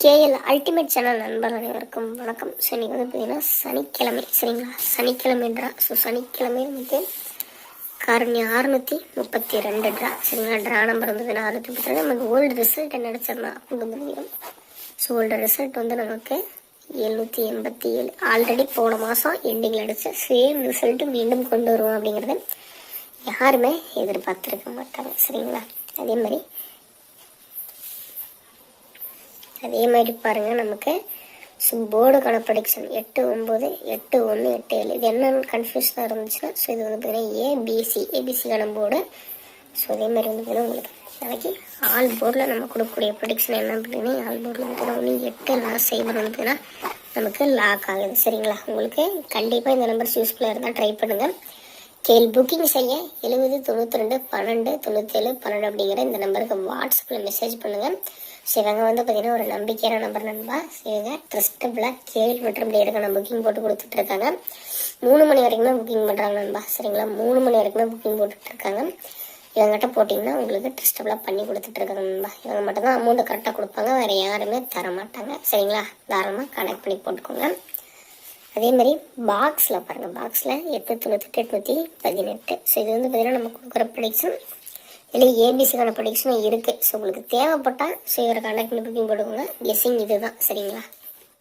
KL ultimate channel நண்பர் அனைவருக்கும் வணக்கம். ஸோ இன்றைக்கி வந்து பார்த்தீங்கன்னா சனிக்கிழமை, சரிங்களா? சனிக்கிழமைன்றா. ஸோ சனிக்கிழமை வந்து காரணி 632 ட்ரா, சரிங்களா? ட்ரா நம்பர் வந்து 632. நமக்கு ஓல்டு ரிசல்ட் என்ன அடிச்சிடலாம் அப்படின்னு தெரியும். ஸோ ஓல்டு ரிசல்ட் வந்து நமக்கு 787. ஆல்ரெடி போன மாதம் எண்டிங்கில் அடித்த சேம் ரிசல்ட்டு மீண்டும் கொண்டு வருவோம் அப்படிங்கிறத யாருமே எதிர்பார்த்துருக்க மாட்டாங்க, சரிங்களா? அதே மாதிரி பாருங்கள், நமக்கு போர்டுக்கான ப்ரொடிக்ஷன் 8-9, 8-1, 8-7. இது என்னென்னு கன்ஃபியூஷனாக இருந்துச்சுன்னா, ஸோ இது வந்து பார்த்தீங்கன்னா ஏபிசிக்கான போர்டு. ஸோ அதே மாதிரி வந்து பார்த்தீங்கன்னா உங்களுக்கு நாளைக்கு ஆல் போர்டில் நம்ம கொடுக்கக்கூடிய ப்ரொடிக்ஷன் என்ன அப்படின்னா, ஆல் போர்டில் வந்து பார்த்தீங்கன்னா 8 லாஸ்ட் சைபர் வந்து பார்த்தீங்கன்னா நமக்கு லாக் ஆகுது, சரிங்களா? உங்களுக்கு கண்டிப்பாக இந்த நம்பர் யூஸ்ஃபுல்லாக இருந்தால் ட்ரை பண்ணுங்கள். புக்கிங் செய்ய 70 92 12 97 12 அப்படிங்கிற இந்த நம்பருக்கு வாட்ஸ்அப்பில் மெசேஜ் பண்ணுங்கள். ஸோ இவங்க வந்து பார்த்தீங்கன்னா ஒரு நம்பிக்கையான நம்பர் நண்பா. இவங்க ட்ரஸ்டபிளாக கேள் மற்றும் டேருக்கான புக்கிங் போட்டு கொடுத்துட்ருக்காங்க. 3 மணி வரைக்கும் தான் புக்கிங் பண்ணுறாங்க நண்பா, சரிங்களா? 3 மணி வரைக்கும் தான் புக்கிங் போட்டுட்ருக்காங்க. இவங்ககிட்ட போட்டிங்கன்னா உங்களுக்கு ட்ரஸ்டபிளாக பண்ணி கொடுத்துட்ருக்காங்க நண்பா. இவங்க மட்டும்தான் அமௌண்ட்டை கரெக்டாக கொடுப்பாங்க, வேறு யாருமே தர மாட்டாங்க, சரிங்களா? தாராளமாக கனெக்ட் பண்ணி போட்டுக்கோங்க. அதே மாதிரி பாக்ஸில் பாருங்கள், பாக்ஸில் 898 818. ஸோ இது வந்து பார்த்தீங்கன்னா நம்ம கொடுக்குற ப்ரொடிக்ஷன் இல்லை ஏபிசிக்கான ப்ரொடிக்ஷனும் இருக்குது. ஸோ உங்களுக்கு தேவைப்பட்டால் ஸோ இவரை கான்டாக்ட் பண்ணி புக்கிங் போட்டுக்கோங்க. கெஸ்ஸிங் இது தான், சரிங்களா?